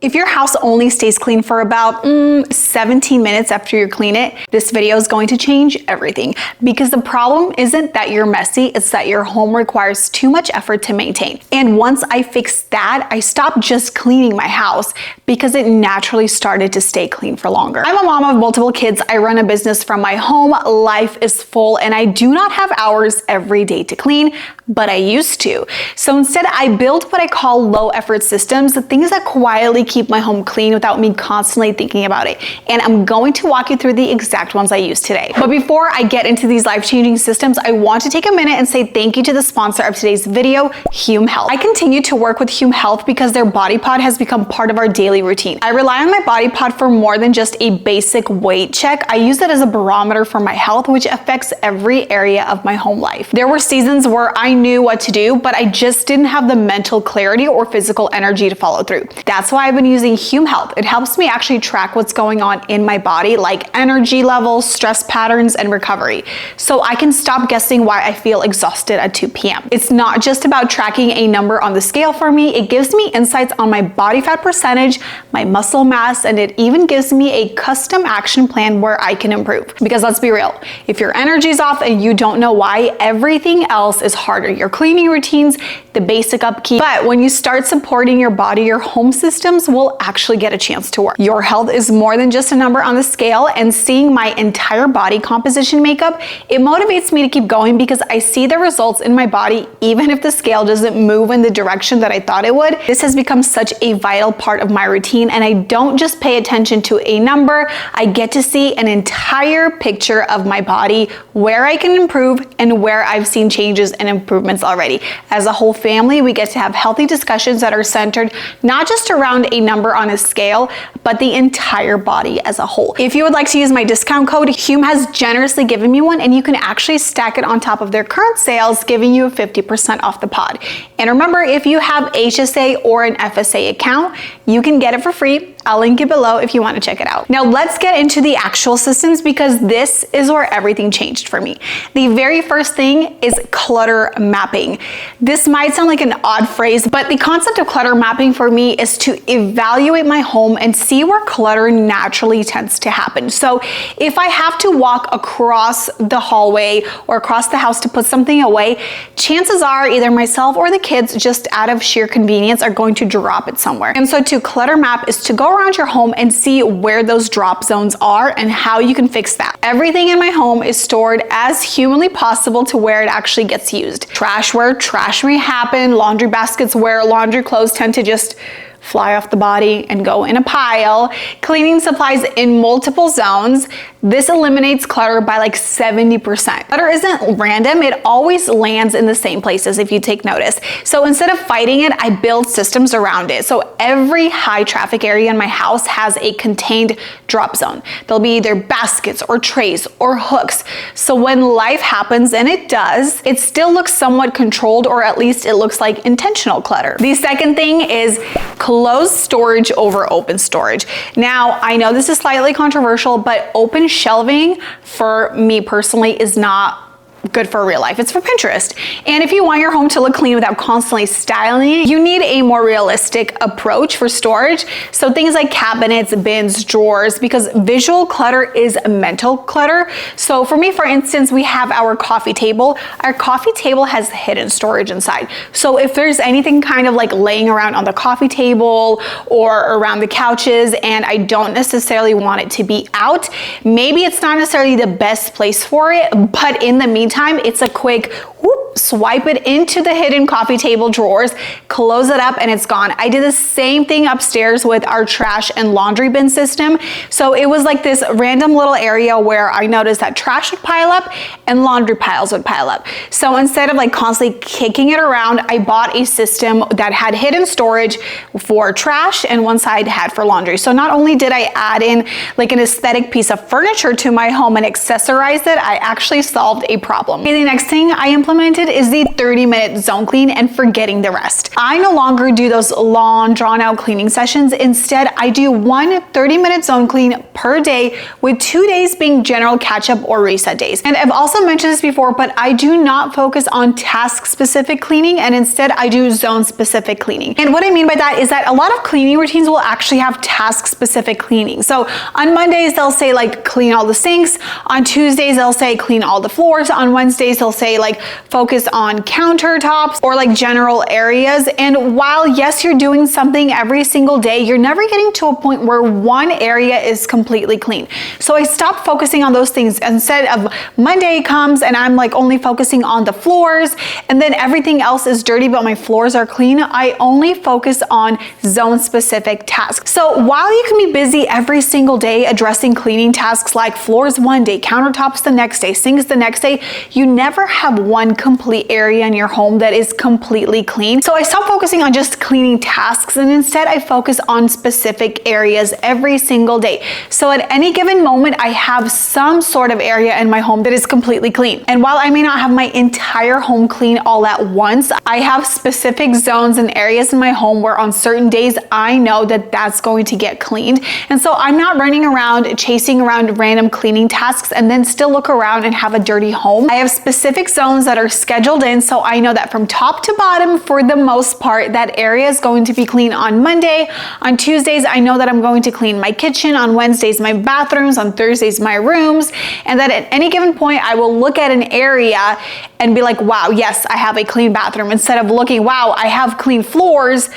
If your house only stays clean for about 17 minutes after you clean it, this video is going to change everything. Because the problem isn't that you're messy, it's that your home requires too much effort to maintain. And once I fixed that, I stopped just cleaning my house because it naturally started to stay clean for longer. I'm a mom of multiple kids. I run a business from my home. Life is full and I do not have hours every day to clean, but I used to. So instead, I built what I call low effort systems, the things that quietly keep my home clean without me constantly thinking about it. And I'm going to walk you through the exact ones I use today. But before I get into these life-changing systems, I want to take a minute and say thank you to the sponsor of today's video, Hume Health. I continue to work with Hume Health because their body pod has become part of our daily routine. I rely on my body pod for more than just a basic weight check. I use it as a barometer for my health, which affects every area of my home life. There were seasons where I knew what to do, but I just didn't have the mental clarity or physical energy to follow through. That's why I've been using Hume Health. It helps me actually track what's going on in my body, like energy levels, stress patterns, and recovery. So I can stop guessing why I feel exhausted at 2 p.m. It's not just about tracking a number on the scale for me. It gives me insights on my body fat percentage, my muscle mass, and it even gives me a custom action plan where I can improve. Because let's be real, if your energy's off and you don't know why, everything else is harder. Your cleaning routines, the basic upkeep. But when you start supporting your body, your home systems will actually get a chance to work. Your health is more than just a number on the scale, and seeing my entire body composition makeup, it motivates me to keep going because I see the results in my body even if the scale doesn't move in the direction that I thought it would. This has become such a vital part of my routine, and I don't just pay attention to a number, I get to see an entire picture of my body, where I can improve and where I've seen changes and improvements already. As a whole family, we get to have healthy discussions that are centered not just around a number on a scale, but the entire body as a whole. If you would like to use my discount code, Hume has generously given me one, and you can actually stack it on top of their current sales, giving you 50% off the pod. And remember, if you have HSA or an FSA account, you can get it for free. I'll link it below if you want to check it out. Now let's get into the actual systems because this is where everything changed for me. The very first thing is clutter mapping. This might sound like an odd phrase, but the concept of clutter mapping for me is to evaluate my home and see where clutter naturally tends to happen. So if I have to walk across the hallway or across the house to put something away, chances are either myself or the kids, just out of sheer convenience, are going to drop it somewhere. And so to clutter map is to go around your home and see where those drop zones are and how you can fix that. Everything in my home is stored as humanly possible to where it actually gets used. Trash where trash may happen, laundry baskets where laundry clothes tend to just fly off the body and go in a pile, cleaning supplies in multiple zones. This eliminates clutter by like 70%. Clutter isn't random, it always lands in the same places if you take notice. So instead of fighting it, I build systems around it. So every high traffic area in my house has a contained drop zone. There'll be either baskets or trays or hooks. So when life happens, and it does, it still looks somewhat controlled, or at least it looks like intentional clutter. The second thing is closed storage over open storage. Now, I know this is slightly controversial, but open shelving for me personally is not good for real life. It's for Pinterest. And if you want your home to look clean without constantly styling it, you need a more realistic approach for storage. So things like cabinets, bins, drawers, because visual clutter is mental clutter. So for me, for instance, we have our coffee table. Our coffee table has hidden storage inside. So if there's anything kind of like laying around on the coffee table or around the couches and I don't necessarily want it to be out, maybe it's not necessarily the best place for it, but in the meantime, it's a quick whoop, swipe it into the hidden coffee table drawers, close it up, and it's gone. I did the same thing upstairs with our trash and laundry bin system. So it was like this random little area where I noticed that trash would pile up and laundry piles would pile up. So instead of like constantly kicking it around, I bought a system that had hidden storage for trash and one side had for laundry. So not only did I add in like an aesthetic piece of furniture to my home and accessorize it, I actually solved a problem. Okay, the next thing I implemented implemented is the 30-minute zone clean and forgetting the rest. I no longer do those long, drawn-out cleaning sessions. Instead, I do one 30-minute zone clean per day, with 2 days being general catch-up or reset days. And I've also mentioned this before, but I do not focus on task-specific cleaning, and instead I do zone-specific cleaning. And what I mean by that is that a lot of cleaning routines will actually have task-specific cleaning. So on Mondays, they'll say like clean all the sinks. On Tuesdays, they'll say clean all the floors. On Wednesdays, they'll say like focus on countertops or like general areas. And while yes, you're doing something every single day, you're never getting to a point where one area is completely clean. So I stopped focusing on those things. Instead of Monday comes and I'm like only focusing on the floors and then everything else is dirty but my floors are clean, I only focus on zone specific tasks. So while you can be busy every single day addressing cleaning tasks like floors one day, countertops the next day, sinks the next day, you never have one complete area in your home that is completely clean. So I stopped focusing on just cleaning tasks and instead I focus on specific areas every single day. So at any given moment, I have some sort of area in my home that is completely clean. And while I may not have my entire home clean all at once, I have specific zones and areas in my home where on certain days I know that that's going to get cleaned. And so I'm not running around chasing around random cleaning tasks and then still look around and have a dirty home. I have specific zones that are scheduled in, so I know that from top to bottom, for the most part, that area is going to be clean on Monday. On Tuesdays, I know that I'm going to clean my kitchen. On Wednesdays, my bathrooms. On Thursdays, my rooms. And that at any given point, I will look at an area and be like, wow, yes, I have a clean bathroom, instead of looking, wow, I have clean floors,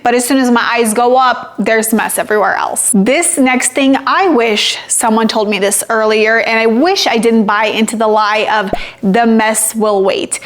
but as soon as my eyes go up, there's mess everywhere else. This next thing, I wish someone told me this earlier, and I wish I didn't buy into the lie of the mess will wait.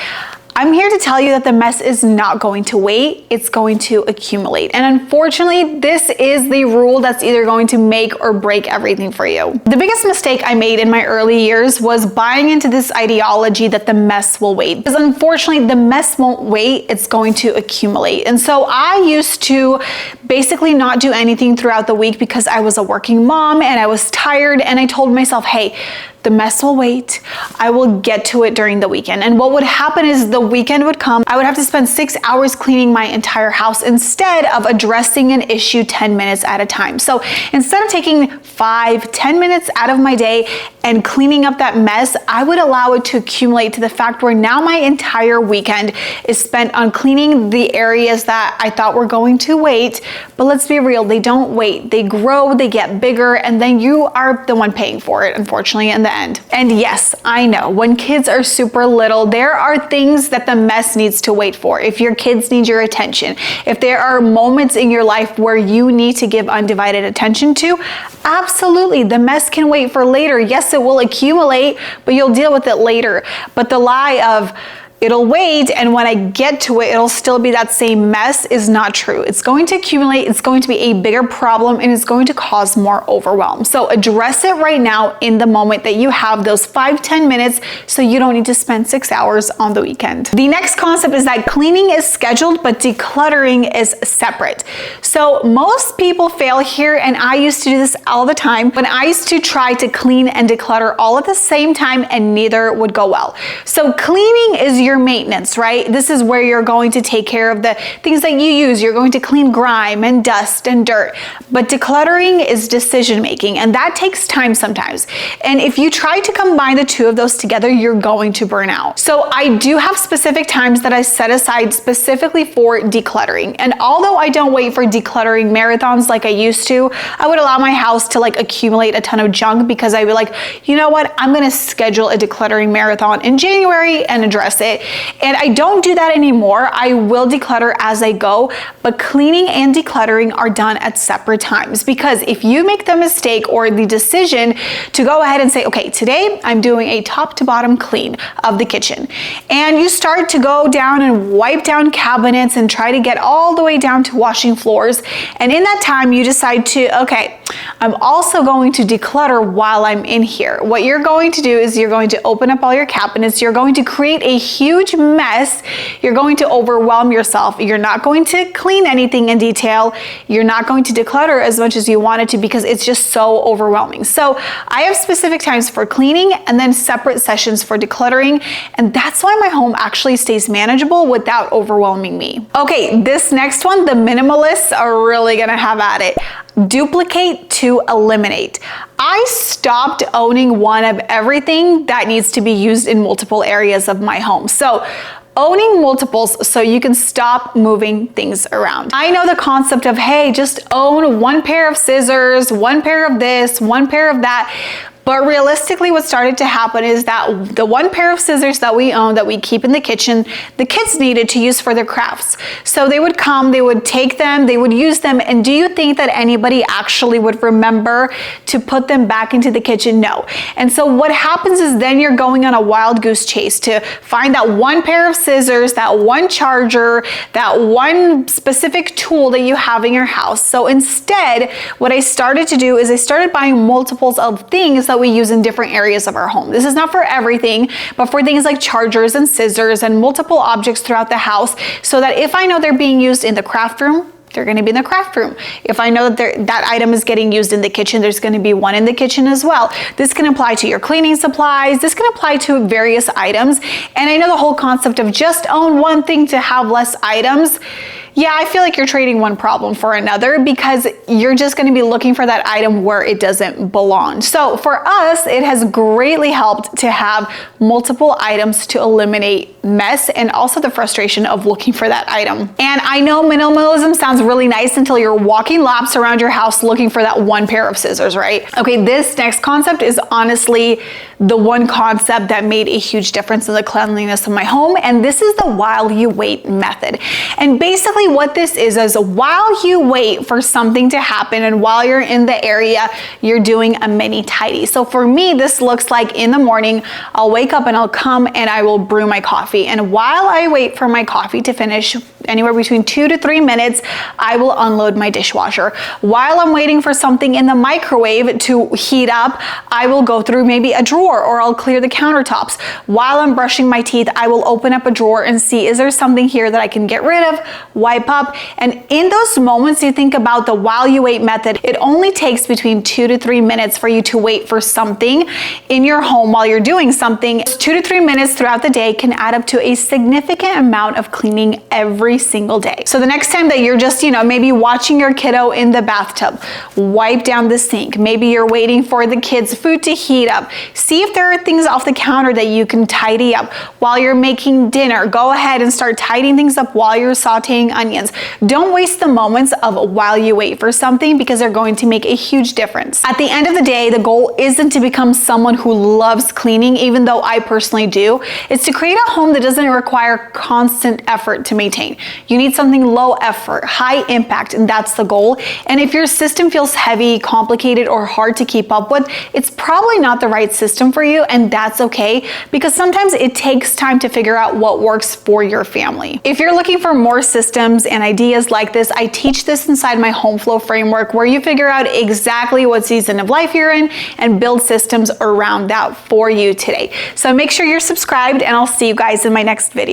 I'm here to tell you that the mess is not going to wait, it's going to accumulate. And unfortunately, this is the rule that's either going to make or break everything for you. The biggest mistake I made in my early years was buying into this ideology that the mess will wait. Because unfortunately, the mess won't wait, it's going to accumulate. And so I used to basically not do anything throughout the week because I was a working mom and I was tired, and I told myself, hey, the mess will wait. I will get to it during the weekend. And what would happen is the weekend would come. I would have to spend 6 hours cleaning my entire house instead of addressing an issue 10 minutes at a time. So instead of taking 5-10 minutes out of my day and cleaning up that mess, I would allow it to accumulate to the fact where now my entire weekend is spent on cleaning the areas that I thought were going to wait. But let's be real, they don't wait. They grow, they get bigger, and then you are the one paying for it, unfortunately, in the end. And yes, I know when kids are super little, there are things that the mess needs to wait for. If your kids need your attention, if there are moments in your life where you need to give undivided attention to, absolutely, the mess can wait for later. Yes, it will accumulate, but you'll deal with it later. But the lie of it'll wait, and when I get to it, it'll still be that same mess is not true. It's going to accumulate, it's going to be a bigger problem, and it's going to cause more overwhelm. So address it right now in the moment that you have those 5-10 minutes so you don't need to spend 6 hours on the weekend. The next concept is that cleaning is scheduled, but decluttering is separate. So most people fail here, and I used to do this all the time when I used to try to clean and declutter all at the same time, and neither would go well. So cleaning is your maintenance, right? This is where you're going to take care of the things that you use. You're going to clean grime and dust and dirt. But decluttering is decision making, and that takes time sometimes. And if you try to combine the two of those together, you're going to burn out. So I do have specific times that I set aside specifically for decluttering. And although I don't wait for decluttering marathons like I used to, I would allow my house to like accumulate a ton of junk because I'd be like, you know what? I'm going to schedule a decluttering marathon in January and address it. And I don't do that anymore. I will declutter as I go, but cleaning and decluttering are done at separate times, because if you make the mistake or the decision to go ahead and say, okay, today I'm doing a top to bottom clean of the kitchen, and you start to go down and wipe down cabinets and try to get all the way down to washing floors, and in that time you decide to, okay, I'm also going to declutter while I'm in here. What you're going to do is you're going to open up all your cabinets. You're going to create a huge mess. You're going to overwhelm yourself. You're not going to clean anything in detail. You're not going to declutter as much as you wanted to because it's just so overwhelming. So I have specific times for cleaning and then separate sessions for decluttering. And that's why my home actually stays manageable without overwhelming me. Okay, this next one, the minimalists are really gonna have at it. Duplicate to eliminate. I stopped owning one of everything that needs to be used in multiple areas of my home. So owning multiples so you can stop moving things around. I know the concept of, hey, just own one pair of scissors, one pair of this, one pair of that. But realistically, what started to happen is that the one pair of scissors that we own, that we keep in the kitchen, the kids needed to use for their crafts. So they would come, they would take them, they would use them. And do you think that anybody actually would remember to put them back into the kitchen? No. And so what happens is then you're going on a wild goose chase to find that one pair of scissors, that one charger, that one specific tool that you have in your house. So instead, what I started to do is I started buying multiples of things that we use in different areas of our home. This is not for everything, but for things like chargers and scissors and multiple objects throughout the house, so that if I know they're being used in the craft room, they're going to be in the craft room. If I know that that item is getting used in the kitchen, there's going to be one in the kitchen as well. This can apply to your cleaning supplies. This can apply to various items. And I know the whole concept of just own one thing to have less items. Yeah, I feel like you're trading one problem for another because you're just going to be looking for that item where it doesn't belong. So for us, it has greatly helped to have multiple items to eliminate mess and also the frustration of looking for that item. And I know minimalism sounds really nice until you're walking laps around your house looking for that one pair of scissors, right? Okay, this next concept is honestly the one concept that made a huge difference in the cleanliness of my home. And this is the while you wait method. And basically what this is while you wait for something to happen and while you're in the area, you're doing a mini tidy. So for me, this looks like in the morning, I'll wake up and I'll come and I will brew my coffee. And while I wait for my coffee to finish, anywhere between 2 to 3 minutes, I will unload my dishwasher. While I'm waiting for something in the microwave to heat up, I will go through maybe a drawer or I'll clear the countertops. While I'm brushing my teeth, I will open up a drawer and see, is there something here that I can get rid of, wipe up? And in those moments, you think about the while you wait method. It only takes between 2 to 3 minutes for you to wait for something in your home while you're doing something. 2 to 3 minutes throughout the day can add up to a significant amount of cleaning every single day. So the next time that you're just, maybe watching your kiddo in the bathtub, wipe down the sink. Maybe you're waiting for the kids' food to heat up. See if there are things off the counter that you can tidy up. While you're making dinner, go ahead and start tidying things up while you're sauteing onions. Don't waste the moments of while you wait for something because they're going to make a huge difference. At the end of the day, the goal isn't to become someone who loves cleaning, even though I personally do. It's to create a home that doesn't require constant effort to maintain. You need something low effort, high impact, and that's the goal. And if your system feels heavy, complicated, or hard to keep up with, it's probably not the right system for you, and that's okay, because sometimes it takes time to figure out what works for your family. If you're looking for more systems and ideas like this, I teach this inside my home flow framework, where you figure out exactly what season of life you're in and build systems around that for you today. So make sure you're subscribed, and I'll see you guys in my next video.